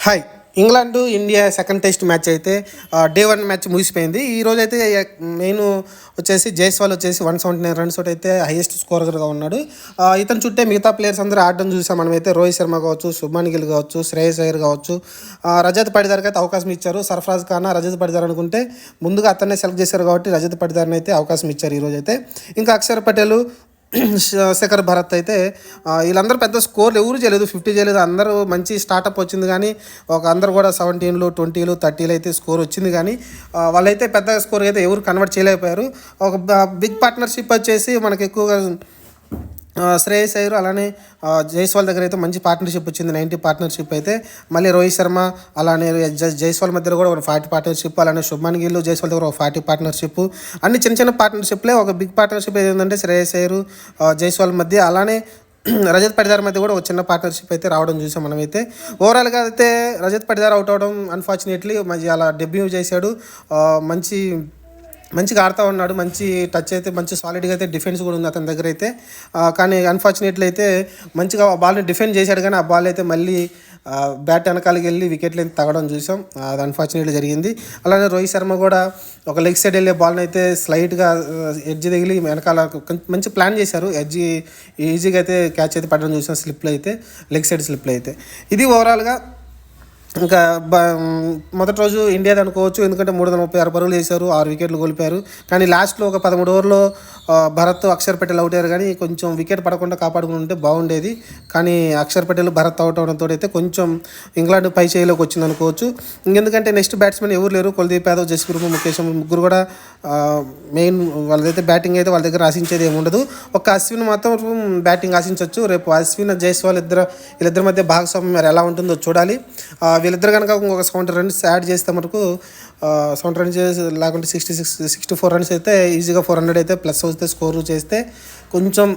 Hi. England India second test match అయితే day 1 match ముగిసిపోయింది. ఈరోజు అయితే మెయిన్ వచ్చేసి జైస్వాల్ వచ్చేసి 179 రన్స్ తోటి అయితే హైయెస్ట్ స్కోరర్గా ఉన్నాడు. ఇతను చుట్టే మిగతా ప్లేయర్స్ అందరూ ఆడడం చూసాం మనమైతే. రోహిత్ శర్మ కావచ్చు, శుభ్మన్ గిల్ కావచ్చు, శ్రేయస్ అయ్యర్ కావచ్చు, రజత్ పటిదార్కి అయితే అవకాశం ఇచ్చారు. సర్ఫరాజ్ ఖాన్, రజత్ పటిదార్ అనుకుంటే ముందుగా అతన్నే సెలెక్ట్ చేశారు కాబట్టి రజత్ పటిదార్ని అయితే అవకాశం ఇచ్చారు ఈరోజు అయితే. ఇంకా అక్షర్ పటేల్, శేఖర్ భరత్ అయితే వీళ్ళందరూ పెద్ద స్కోర్లు ఎవరు చేయలేదు, 50 చేయలేదు. అందరూ మంచి స్టార్టప్ వచ్చింది కానీ అందరూ కూడా 17లు, 20లు, 30లు అయితే స్కోర్ వచ్చింది కానీ వాళ్ళైతే పెద్ద స్కోర్ అయితే ఎవరు కన్వర్ట్ చేయలేకపోయారు. ఒక బిగ్ పార్ట్నర్షిప్ వచ్చేసి మనకి ఎక్కువగా శ్రేయస్ అయ్యర్ అలానే జైస్వాల్ దగ్గర అయితే మంచి పార్ట్నర్షిప్ వచ్చింది, 90 పార్ట్నర్షిప్ అయితే. మళ్ళీ రోహిత్ శర్మ అలానే జైస్వాల్ మధ్యలో కూడా ఒక 40 పార్ట్నర్షిప్, అలానే శుభ్మన్ గిల్ జైస్వాల్ దగ్గర ఒక 40 పార్ట్నర్షిప్. అన్ని చిన్న చిన్న పార్ట్నర్షిప్లే. ఒక బిగ్ పార్ట్నర్షిప్ ఏంటంటే శ్రేయస్ అయ్యర్ జైస్వాల్ మధ్య, అలానే రజత్ పటిదార్ మధ్య కూడా ఒక చిన్న పార్ట్నర్షిప్ అయితే రావడం చూసాం మనమైతే. ఓవరాల్గా అయితే రజత్ పటిదార్ అవుట్ అవడం అన్ఫార్చునేట్లీ మంచి అలా డెబ్యూ చేశాడు. మంచిగా ఆడుతూ ఉన్నాడు, మంచి టచ్ అయితే మంచి సాలిడ్గా అయితే డిఫెన్స్ కూడా ఉంది అతని దగ్గర అయితే. కానీ అన్ఫార్చునేట్లీ అయితే మంచిగా ఆ బాల్ని డిఫెండ్ చేశాడు కానీ ఆ బాల్ అయితే మళ్ళీ బ్యాట్ వెనకాలకి వెళ్ళి వికెట్లు అయితే తగ్గడం చూసాం. అది అన్ఫార్చునేట్లీ జరిగింది. అలానే రోహిత్ శర్మ కూడా ఒక లెగ్ సైడ్ వెళ్ళే బాల్ని అయితే స్లైట్గా ఎడ్జ్ తగిలి వెనకాల మంచి ప్లాన్ చేశారు. ఎడ్జ్ ఈజీగా అయితే క్యాచ్ అయితే పడడం చూసాం స్లిప్లో అయితే, లెగ్ సైడ్ స్లిప్లో అయితే. ఇది ఓవరాల్గా ఇంకా మొదటి రోజు ఇండియాది అనుకోవచ్చు, ఎందుకంటే 336 పరుగులు చేశారు, 6 వికెట్లు కోల్పోయారు. కానీ లాస్ట్లో ఒక 13 ఓవర్లో భరత్, అక్షర్ పటేల్ అవుట్ అయ్యారు. కానీ కొంచెం వికెట్ పడకుండా కాపాడుకుని ఉంటే బాగుండేది. కానీ అక్షర్ పటేల్, భరత్ అవుట్ అవడంతో అయితే కొంచెం ఇంగ్లాండ్ పై చేయిలోకి వచ్చింది అనుకోవచ్చు. ఎందుకంటే నెక్స్ట్ బ్యాట్స్మెన్ ఎవరు లేరు. కుల్దీప్ యాదవ్, జస్ప్రీత్ బుమ్రా, ముఖేష్ ముగ్గురు కూడా మెయిన్ వాళ్ళదైతే బ్యాటింగ్ అయితే వాళ్ళ దగ్గర ఆశించేది ఏమి ఉండదు. ఒక అశ్విన్ మాత్రం బ్యాటింగ్ ఆశించవచ్చు. రేపు అశ్విన్, జైస్వాల్ వీళ్ళిద్దరి మధ్య భాగస్వామ్యం మరి ఎలా ఉంటుందో చూడాలి. వీళ్ళిద్దరు కనుక ఇంకొక 70 రన్స్ యాడ్ చేస్తే మనకు 70 రన్స్ లేకుంటే 64 రన్స్ అయితే ఈజీగా 400 అయితే ప్లస్ వస్తే స్కోర్ చేస్తే కొంచెం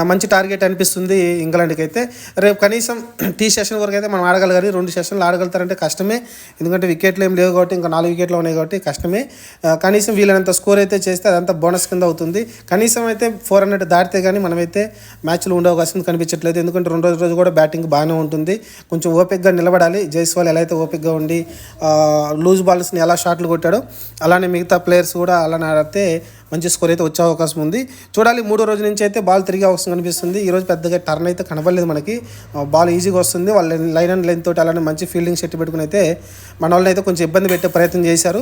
మంచి టార్గెట్ అనిపిస్తుంది ఇంగ్లాండ్కి అయితే. రేపు కనీసం టీ సెషన్ వరకు అయితే మనం ఆడగలగాలి. 2 సెషన్లు ఆడగలుగుతారంటే కష్టమే, ఎందుకంటే వికెట్లు ఏం లేవు కాబట్టి, ఇంకా 4 వికెట్లు ఉన్నాయి కాబట్టి కష్టమే. కనీసం వీళ్ళనంత స్కోర్ అయితే చేస్తే అదంతా బోనస్ కింద అవుతుంది. కనీసం అయితే 400 దాటితే కానీ మనమైతే మ్యాచ్లో ఉండే అవకాశం కనిపించట్లేదు. ఎందుకంటే రోజు కూడా బ్యాటింగ్ బాగానే ఉంటుంది. కొంచెం ఓపిక్గా నిలబడాలి. జైస్వాల్ ఎలా అయితే ఓపిక్గా ఉండి లూజ్ బాల్స్ని ఎలా షాట్లు కొట్టాడో అలానే మిగతా ప్లేయర్స్ కూడా అలానే ఆడితే మంచి స్కోర్ అయితే వచ్చే అవకాశం ఉంది. చూడాలి. 3వ రోజు నుంచి అయితే బాల్ తిరిగే అవకాశం కనిపిస్తుంది. ఈరోజు పెద్దగా టర్న్ అయితే కనబడలేదు మనకి. బాల్ ఈజీగా వస్తుంది. వాళ్ళు లైన్ అండ్ లైన్ తోటి అలానే మంచి ఫీల్డింగ్ సెట్ పెట్టుకుని అయితే మన వాళ్ళని అయితే కొంచెం ఇబ్బంది పెట్టే ప్రయత్నం చేశారు.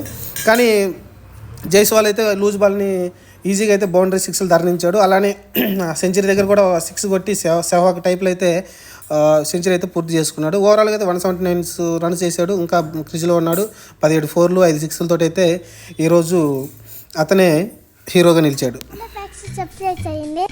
కానీ జైస్వాల్ అయితే లూజ్ బాల్ని ఈజీగా అయితే బౌండరీ 6లు ధరించాడు. అలానే సెంచరీ దగ్గర కూడా 6 కొట్టి సెహ్వాగ్ టైప్లో అయితే సెంచరీ అయితే పూర్తి చేసుకున్నాడు. ఓవరాల్గా అయితే 179 రన్స్ చేశాడు. ఇంకా క్రిజ్లో ఉన్నాడు. 17 4లు 5 6లతో అయితే ఈరోజు అతనే హీరోగా నిలిచాడు. సబ్స్క్రైబ్ చేయండి.